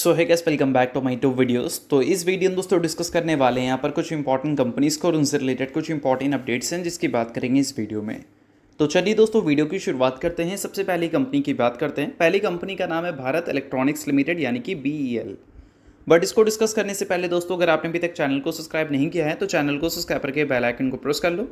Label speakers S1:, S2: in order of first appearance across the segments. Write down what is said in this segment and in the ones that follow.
S1: So hi guys, welcome back to my two videos. तो इस video में दोस्तों डिस्कस करने वाले हैं यहाँ पर कुछ इंपॉर्टेंट कंपनीज़ को और उनसे रिलेटेड कुछ इंपॉर्टेंट अपडेट्स हैं जिसकी बात करेंगे इस वीडियो में। तो चलिए दोस्तों वीडियो की शुरुआत करते हैं। सबसे पहली कंपनी की बात करते हैं। पहली कंपनी का नाम है भारत इलेक्ट्रॉनिक्स लिमिटेड यानी कि BEL। बट इसको डिस्कस करने से पहले दोस्तों, अगर आपने अभी तक चैनल को सब्सक्राइब नहीं किया है तो चैनल को सब्सक्राइब करके बेल आइकन को प्रेस कर लो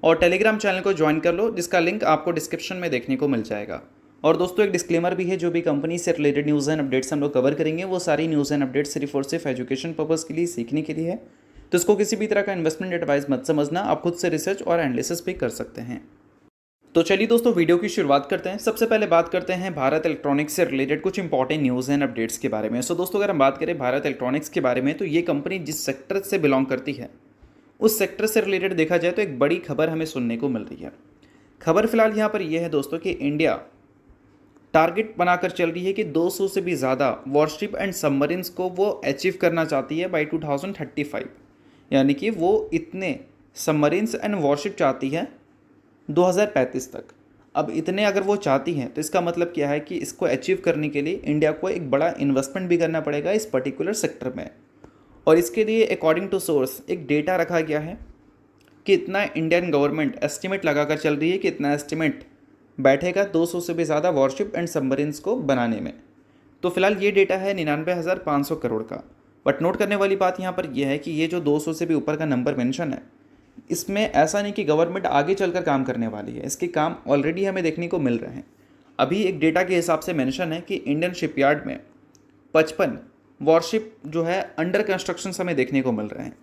S1: और टेलीग्राम चैनल को ज्वाइन कर लो, जिसका लिंक आपको डिस्क्रिप्शन में देखने को मिल जाएगा। और दोस्तों एक डिस्क्लेमर भी है, जो भी कंपनी से रिलेटेड न्यूज़ एंड अपडेट्स हम लोग कवर करेंगे वो सारी न्यूज़ एंड अपडेट्स सिर्फ और सिर्फ एजुकेशन पर्पज़ के लिए, सीखने के लिए है। तो इसको किसी भी तरह का इन्वेस्टमेंट एडवाइस मत समझना, आप खुद से रिसर्च और एनालिसिस भी कर सकते हैं। तो चलिए दोस्तों वीडियो की शुरुआत करते हैं। सबसे पहले बात करते हैं भारत इलेक्ट्रॉनिक्स से रिलेटेड कुछ इंपॉर्टेंट न्यूज़ एंड अपडेट्स के बारे में। सो दोस्तों अगर हम बात करें भारत इलेक्ट्रॉनिक्स के बारे में, तो ये कंपनी जिस सेक्टर से बिलोंग करती है उस सेक्टर से रिलेटेड देखा जाए तो एक बड़ी खबर हमें सुनने को मिल रही है। खबर फिलहाल यहाँ पर यह है दोस्तों कि इंडिया टारगेट बनाकर चल रही है कि 200 से भी ज़्यादा वॉरशिप एंड सबमरीन्स को वो अचीव करना चाहती है बाई 2035। यानी कि वो इतने सबमरीन्स एंड वॉरशिप चाहती है 2035 तक। अब इतने अगर वो चाहती हैं तो इसका मतलब क्या है कि इसको अचीव करने के लिए इंडिया को एक बड़ा इन्वेस्टमेंट भी करना पड़ेगा इस पर्टिकुलर सेक्टर में। और इसके लिए अकॉर्डिंग टू सोर्स एक डेटा रखा गया है कि इतना इंडियन गवर्नमेंट एस्टिमेट लगाकर चल रही है कि इतना एस्टिमेट बैठेगा 200 से भी ज़्यादा वॉरशिप एंड सबमरीन्स को बनाने में। तो फिलहाल ये डेटा है 99,500 करोड़ का। बट नोट करने वाली बात यहाँ पर यह है कि ये जो 200 से भी ऊपर का नंबर मेंशन है, इसमें ऐसा नहीं कि गवर्नमेंट आगे चलकर काम करने वाली है, इसके काम ऑलरेडी हमें देखने को मिल रहे हैं। अभी एक डेटा के हिसाब से मेंशन है कि इंडियन शिपयार्ड में 55 वॉरशिप जो है अंडर कंस्ट्रक्शन हमें देखने को मिल रहे हैं।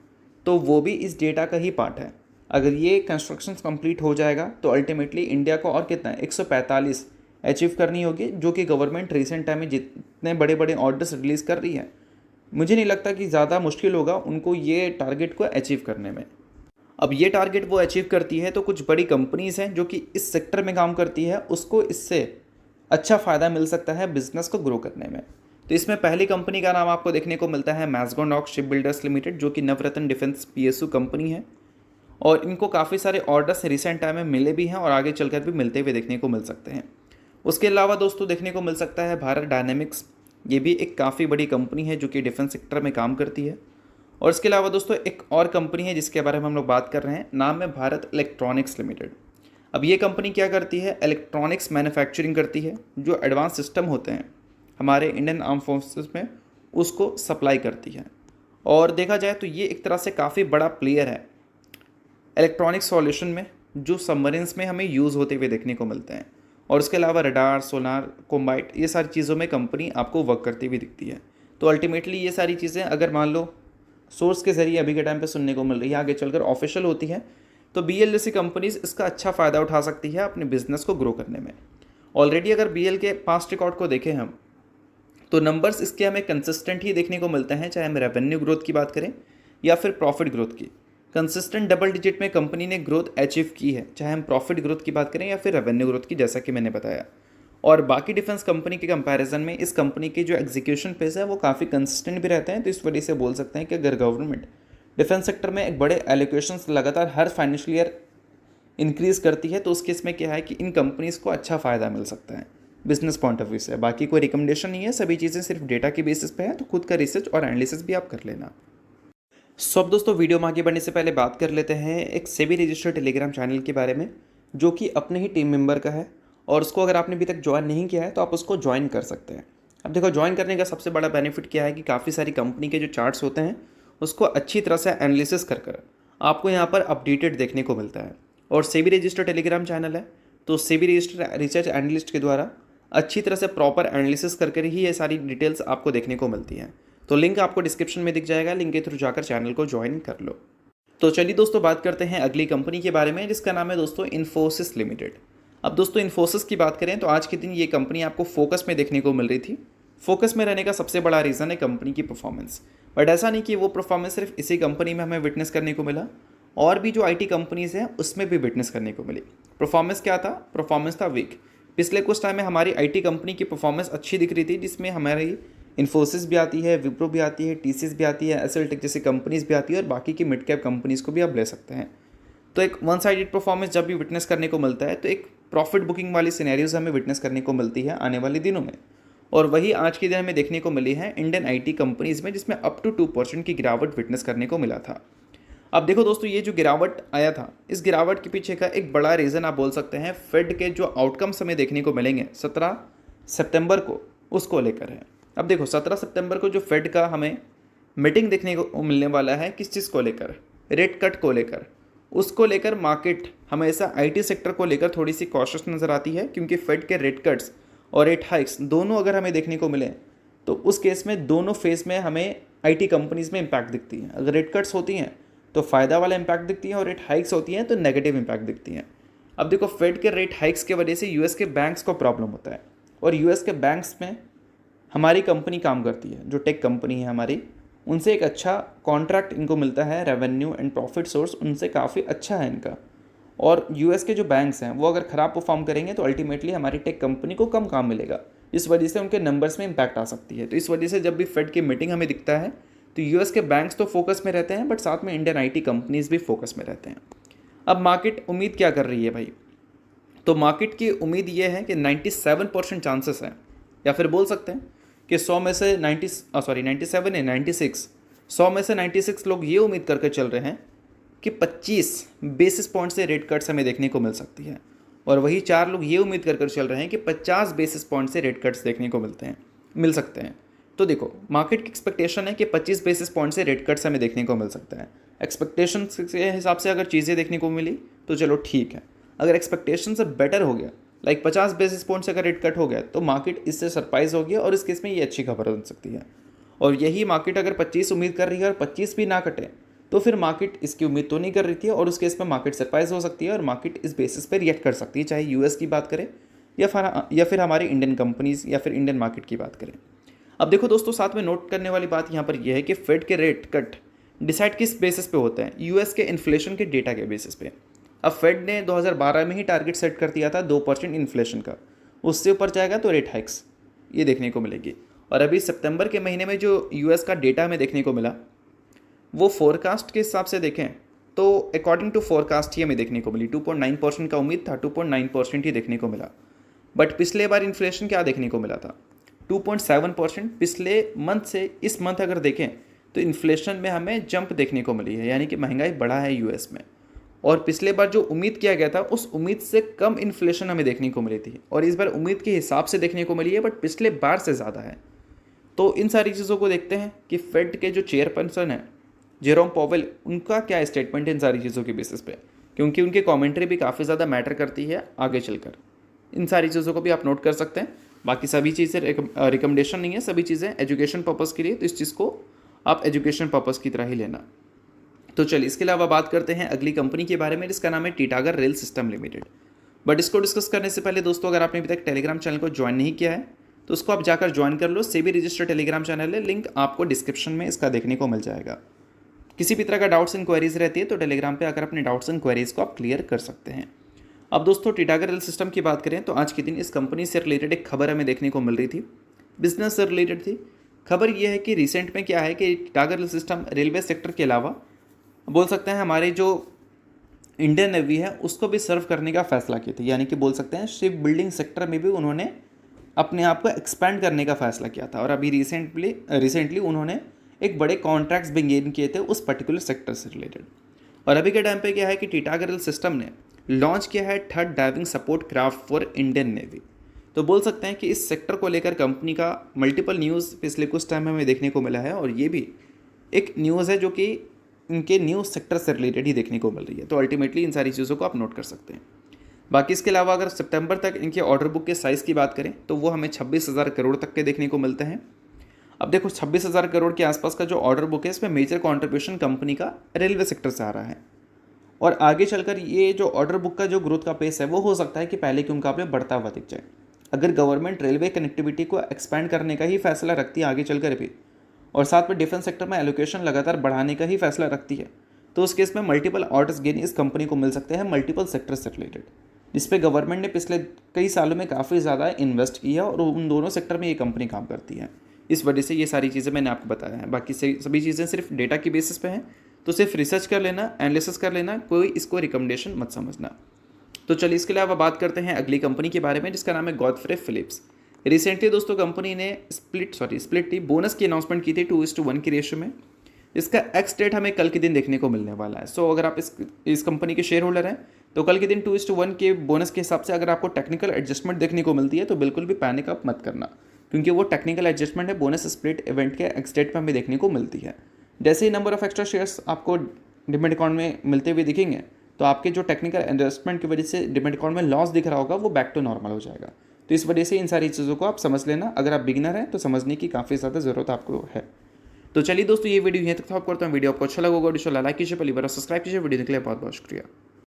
S1: तो वो भी इस डेटा का ही पार्ट है। अगर ये कंस्ट्रक्शन कंप्लीट हो जाएगा तो अल्टीमेटली इंडिया को और कितना है 145 अचीव करनी होगी, जो कि गवर्नमेंट रिसेंट टाइम में जितने बड़े बड़े ऑर्डर्स रिलीज़ कर रही है, मुझे नहीं लगता कि ज़्यादा मुश्किल होगा उनको ये टारगेट को अचीव करने में। अब ये टारगेट वो अचीव करती है तो कुछ बड़ी कंपनीज़ हैं जो कि इस सेक्टर में काम करती है, उसको इससे अच्छा फ़ायदा मिल सकता है बिज़नेस को ग्रो करने में। तो इसमें पहली कंपनी का नाम आपको देखने को मिलता है मैज़गॉन डॉक शिप बिल्डर्स लिमिटेड, जो कि नवरत्न डिफेंस PSU कंपनी है। और इनको काफ़ी सारे ऑर्डर्स रिसेंट टाइम में मिले भी हैं और आगे चलकर भी मिलते हुए देखने को मिल सकते हैं। उसके अलावा दोस्तों देखने को मिल सकता है भारत डायनेमिक्स, ये भी एक काफ़ी बड़ी कंपनी है जो कि डिफेंस सेक्टर में काम करती है। और इसके अलावा दोस्तों एक और कंपनी है जिसके बारे में हम लोग बात कर रहे हैं, नाम है भारत इलेक्ट्रॉनिक्स लिमिटेड। अब ये कंपनी क्या करती है, इलेक्ट्रॉनिक्स मैन्युफैक्चरिंग करती है, जो एडवांस सिस्टम होते हैं हमारे इंडियन आर्म फोर्सेस में उसको सप्लाई करती है। और देखा जाए तो ये एक तरह से काफ़ी बड़ा प्लेयर है इलेक्ट्रॉनिक सॉल्यूशन में, जो सबमरीन्स में हमें यूज़ होते हुए देखने को मिलते हैं। और उसके अलावा रडार, सोनार, कॉम्बाइट, ये सारी चीज़ों में कंपनी आपको वर्क करती हुई दिखती है। तो अल्टीमेटली ये सारी चीज़ें अगर मान लो सोर्स के ज़रिए अभी के टाइम पे सुनने को मिल रही है, आगे चलकर ऑफिशियल होती है, तो BEL जैसी कंपनीज इसका अच्छा फ़ायदा उठा सकती है अपने बिजनेस को ग्रो करने में। ऑलरेडी अगर BEL के पास्ट रिकॉर्ड को देखें हम, तो नंबर्स इसके हमें कंसिस्टेंट ही देखने को मिलते हैं, चाहे हम रेवेन्यू ग्रोथ की बात करें या फिर प्रॉफिट ग्रोथ की। कंसिस्टेंट डबल डिजिट में कंपनी ने ग्रोथ अचीव की है, चाहे हम प्रॉफिट ग्रोथ की बात करें या फिर रेवेन्यू ग्रोथ की, जैसा कि मैंने बताया। और बाकी डिफेंस कंपनी के कंपैरिजन में इस कंपनी की जो एग्जीक्यूशन पेस है वो काफ़ी कंसिस्टेंट भी रहते हैं। तो इस वजह से बोल सकते हैं कि अगर गवर्नमेंट डिफेंस सेक्टर में एक बड़े एलोकेशंस लगातार हर फाइनेंशियल ईयर इंक्रीज़ करती है, तो उस केस में क्या है कि इन कंपनीज़ को अच्छा फ़ायदा मिल सकता है बिजनेस पॉइंट ऑफ व्यू से। बाकी कोई रिकमेंडेशन नहीं है, सभी चीज़ें सिर्फ डेटा की बेसिस पे है, तो खुद का रिसर्च और एनालिसिस भी आप कर लेना। सो अब दोस्तों वीडियो में आगे बढ़ने से पहले बात कर लेते हैं एक सेबी रजिस्टर्ड टेलीग्राम चैनल के बारे में, जो कि अपने ही टीम मेंबर का है। और उसको अगर आपने अभी तक ज्वाइन नहीं किया है तो आप उसको ज्वाइन कर सकते हैं। अब देखो, ज्वाइन करने का सबसे बड़ा बेनिफिट क्या है कि काफ़ी सारी कंपनी के जो चार्ट्स होते हैं उसको अच्छी तरह से एनालिसिस कर कर आपको यहाँ पर अपडेटेड देखने को मिलता है। और सेबी रजिस्टर्ड टेलीग्राम चैनल है, तो सेबी रजिस्टर्ड रिसर्च एनालिस्ट के द्वारा अच्छी तरह से प्रॉपर एनालिसिस करके ही ये सारी डिटेल्स आपको देखने को मिलती हैं। तो लिंक आपको डिस्क्रिप्शन में दिख जाएगा, लिंक के थ्रू जाकर चैनल को ज्वाइन कर लो। तो चलिए दोस्तों बात करते हैं अगली कंपनी के बारे में, जिसका नाम है दोस्तों इन्फोसिस लिमिटेड। अब दोस्तों इन्फोसिस की बात करें तो आज के दिन ये कंपनी आपको फोकस में देखने को मिल रही थी। फोकस में रहने का सबसे बड़ा रीज़न है कंपनी की परफॉर्मेंस। बट ऐसा नहीं कि वो परफॉर्मेंस सिर्फ इसी कंपनी में हमें विटनेस करने को मिला, और भी जो IT कंपनीज़ हैं उसमें भी विटनेस करने को मिली। परफॉर्मेंस क्या था, परफॉर्मेंस था वीक। पिछले कुछ टाइम में हमारी IT कंपनी की परफॉर्मेंस अच्छी दिख रही थी, जिसमें हमारी इन्फोसिस भी आती है, विप्रो भी आती है, TCS भी आती है, एसएल जैसी कंपनीज भी आती है, और बाकी की मिड कैप कंपनीज़ को भी आप ले सकते हैं। तो एक वन साइडेड परफॉर्मेंस जब भी विटनेस करने को मिलता है तो एक प्रॉफिट बुकिंग वाली सिनेरियोज हमें विटनेस करने को मिलती है आने वाले दिनों में। और वही आज के दिन हमें देखने को मिली है इंडियन आईटी कंपनीज़ में, जिसमें अप टू 2% की गिरावट विटनेस करने को मिला था। अब देखो दोस्तों, ये जो गिरावट आया था, इस गिरावट के पीछे का एक बड़ा रीज़न आप बोल सकते हैं फेड के जो आउटकम्स हमें देखने को मिलेंगे 17 सितंबर को, उसको लेकर है। अब देखो 17 सितंबर को जो फेड का हमें मीटिंग देखने को मिलने वाला है, किस चीज़ को लेकर, रेट कट को लेकर, उसको लेकर मार्केट हमेशा आईटी सेक्टर को लेकर थोड़ी सी कॉशियस नज़र आती है, क्योंकि फेड के रेट कट्स और रेट हाइक्स दोनों अगर हमें देखने को मिले तो उस केस में दोनों फेज में हमें आईटी कंपनीज़ में इम्पैक्ट दिखती है। अगर रेट कट्स होती हैं तो फ़ायदा वाला इम्पैक्ट दिखती है, और रेट हाइक्स होती हैं तो नेगेटिव इम्पैक्ट दिखती हैं। अब देखो फेड के रेट हाइक्स के वजह से यूएस के बैंक्स को प्रॉब्लम होता है, और यूएस के बैंक्स में हमारी कंपनी काम करती है, जो टेक कंपनी है हमारी, उनसे एक अच्छा कॉन्ट्रैक्ट इनको मिलता है, रेवेन्यू एंड प्रॉफिट सोर्स उनसे काफ़ी अच्छा है इनका। और यूएस के जो बैंक्स हैं वो अगर ख़राब परफॉर्म करेंगे तो अल्टीमेटली हमारी टेक कंपनी को कम काम मिलेगा, इस वजह से उनके नंबर्स में इम्पैक्ट आ सकती है। तो इस वजह से जब भी फेड की मीटिंग हमें दिखता है तो यूएस के बैंक्स तो फोकस में रहते हैं, बट साथ में इंडियन आईटी कंपनीज भी फोकस में रहते हैं। अब मार्केट उम्मीद क्या कर रही है भाई, तो मार्केट की उम्मीद ये है कि 97% चांसेस हैं, या फिर बोल सकते हैं कि 100 में से 96 100 में से 96 लोग ये उम्मीद करके चल रहे हैं कि 25 बेसिस पॉइंट से रेट कट्स हमें देखने को मिल सकती है, और वही 4 लोग ये उम्मीद कर चल रहे हैं कि 50 बेसिस पॉइंट से रेट कट्स देखने को मिल सकते हैं। तो देखो मार्केट की एक्सपेक्टेशन है कि 25 बेसिस पॉइंट से रेट कट्स हमें देखने को मिल सकता है। एक्सपेक्टेशन के हिसाब से अगर चीज़ें देखने को मिली तो चलो ठीक है, अगर एक्सपेक्टेशन से बेटर हो गया, लाइक 50 बेसिस पॉइंट से अगर रेट कट हो गया, तो मार्केट इससे सरप्राइज हो गया, और इस केस में ये अच्छी खबर बन सकती है। और यही मार्केट अगर 25 उम्मीद कर रही है और 25 भी ना कटे, तो फिर मार्केट इसकी उम्मीद तो नहीं कर रही थी, और उस केस में मार्केट सरप्राइज हो सकती है, और मार्केट इस बेसिस पर रिएक्ट कर सकती है, चाहे यूएस की बात करें या फिर हमारी इंडियन कंपनीज या फिर इंडियन मार्केट की बात करें। अब देखो दोस्तों, साथ में नोट करने वाली बात यहाँ पर यह है कि फेड के रेट कट डिसाइड किस बेसिस पे होते हैं, यूएस के इन्फ्लेशन के डेटा के बेसिस पे। अब फेड ने 2012 में ही टारगेट सेट कर दिया था 2% इन्फ्लेशन का, उससे ऊपर जाएगा तो रेट हाइक्स ये देखने को मिलेगी। और अभी सितंबर के महीने में जो यूएस का डेटा हमें देखने को मिला, वो फोरकास्ट के हिसाब से देखें तो अकॉर्डिंग टू फोरकास्ट ही हमें देखने को मिली। 2.9% का उम्मीद था, 2.9% ही देखने को मिला। बट पिछले बार इन्फ्लेशन क्या देखने को मिला था, 2.7%। पिछले मंथ से इस मंथ अगर देखें तो इन्फ्लेशन में हमें जंप देखने को मिली है, यानी कि महंगाई बढ़ा है यूएस में। और पिछले बार जो उम्मीद किया गया था उस उम्मीद से कम इन्फ्लेशन हमें देखने को मिली थी, और इस बार उम्मीद के हिसाब से देखने को मिली है, बट पिछले बार से ज़्यादा है। तो इन सारी चीज़ों को देखते हैं कि फेड के जो चेयरपर्सन है जेरोम पॉवेल, उनका क्या स्टेटमेंट है इन सारी चीज़ों के बेसिस पे, क्योंकि उनकी कमेंट्री भी काफ़ी ज़्यादा मैटर करती है आगे चलकर। इन सारी चीज़ों को भी आप नोट कर सकते हैं। बाकी सभी चीज़ें रिकमेंडेशन नहीं है, सभी चीज़ें एजुकेशन पर्पज़ के लिए, तो इस चीज़ को आप एजुकेशन पर्पज़ की तरह ही लेना। तो चलिए इसके अलावा बात करते हैं अगली कंपनी के बारे में, जिसका नाम है Titagarh rail system limited. But इसको डिस्कस करने से पहले दोस्तों, अगर आपने अभी तक टेलीग्राम चैनल को ज्वाइन नहीं किया है तो उसको आप जाकर ज्वाइन कर लो। सेबी रजिस्टर टेलीग्राम चैनल है, लिंक आपको डिस्क्रिप्शन में इसका देखने को मिल जाएगा। किसी भी तरह का डाउट्स इंक्वायरीज रहती है तो टेलीग्राम पे आकर अपने डाउट्स इंक्वायरीज को आप क्लियर कर सकते हैं। अब दोस्तों टीटागर रेल सिस्टम की बात करें तो आज के दिन इस कंपनी से रिलेटेड एक खबर हमें देखने को मिल रही थी, बिजनेस से रिलेटेड थी। खबर यह है कि रिसेंट में क्या है कि Titagarh rail system railway sector के अलावा बोल सकते हैं हमारे जो इंडियन नेवी है उसको भी सर्व करने का फैसला किया था, यानी कि बोल सकते हैं शिप बिल्डिंग सेक्टर में भी उन्होंने अपने आप को एक्सपैंड करने का फैसला किया था। और अभी रिसेंटली उन्होंने एक बड़े कॉन्ट्रैक्ट्स भी गेन किए थे उस पर्टिकुलर सेक्टर से रिलेटेड। और अभी के टाइम पे क्या है कि टीटागर रेल सिस्टम ने लॉन्च किया है 3rd diving support craft for Indian navy. तो बोल सकते हैं कि इस सेक्टर को लेकर कंपनी का मल्टीपल न्यूज़ पिछले कुछ टाइम में हमें देखने को मिला है, और ये भी एक न्यूज़ है जो कि इनके न्यूज़ सेक्टर से रिलेटेड ही देखने को मिल रही है। तो अल्टीमेटली इन सारी चीज़ों को आप नोट कर सकते हैं। बाकी इसके अलावा अगर सितंबर तक इनके ऑर्डर बुक के साइज़ की बात करें तो वो हमें 26,000 करोड़ तक के देखने को मिलते हैं। अब देखो 26,000 करोड़ के आसपास का जो ऑर्डर बुक है इसमें मेजर कंट्रीब्यूशन कंपनी का रेलवे सेक्टर से आ रहा है, और आगे चलकर ये जो ऑर्डर बुक का जो ग्रोथ का पेस है वो हो सकता है कि पहले के मुकाबले बढ़ता हुआ दिख जाए। अगर गवर्नमेंट रेलवे कनेक्टिविटी को एक्सपैंड करने का ही फैसला रखती है आगे चलकर भी, और साथ में डिफेंस सेक्टर में एलोकेशन लगातार बढ़ाने का ही फैसला रखती है, तो उस केस में मल्टीपल ऑर्डर्स गेन इस कंपनी को मिल सकते हैं मल्टीपल सेक्टर से रिलेटेड, जिस पे गवर्नमेंट ने पिछले कई सालों में काफ़ी ज़्यादा इन्वेस्ट किया और उन दोनों सेक्टर में ये कंपनी काम करती है। इस वजह से ये सारी चीज़ें मैंने आपको बताया है। बाकी सभी चीज़ें सिर्फ डेटा की बेसिस पे हैं, तो सिर्फ रिसर्च कर लेना, एनालिसिस कर लेना, कोई इसको रिकमेंडेशन मत समझना। तो चलिए इसके अलावा बात करते हैं अगली कंपनी के बारे में, जिसका नाम है गॉडफ्रे फिलिप्स। रिसेंटली दोस्तों कंपनी ने स्प्लिट थी, बोनस की अनाउंसमेंट की थी 2:1 की रेशियो में। इसका एक्स डेट हमें कल के दिन देखने को मिलने वाला है। सो अगर आप इस कंपनी के शेयर होल्डर हैं तो कल के दिन 2:1 के बोनस के हिसाब से अगर आपको टेक्निकल एडजस्टमेंट देखने को मिलती है तो बिल्कुल भी पैनिक आप मत करना, क्योंकि वो टेक्निकल एडजस्टमेंट है, बोनस स्प्लिट इवेंट के एक्स डेट पर हमें देखने को मिलती है। जैसे ही नंबर ऑफ एक्स्ट्रा शेयर्स आपको डिमेट अकाउंट में मिलते हुए दिखेंगे तो आपके जो टेक्निकल एडजस्टमेंट की वजह से डिमेट अकाउंट में लॉस दिख रहा होगा वो बैक टू नॉर्मल हो जाएगा। तो इस वजह से इन सारी चीज़ों को आप समझ लेना, अगर आप बिगिनर हैं तो समझने की काफ़ी ज़्यादा ज़रूरत आपको है। तो चलिए दोस्तों, ये वीडियो यहाँ तक था। आप करता हूँ वीडियो आपको अच्छा लगा होगा, लाइक कीजिए, पहली बार सब्सक्राइब कीजिए। वीडियो के लिए बहुत बहुत शुक्रिया।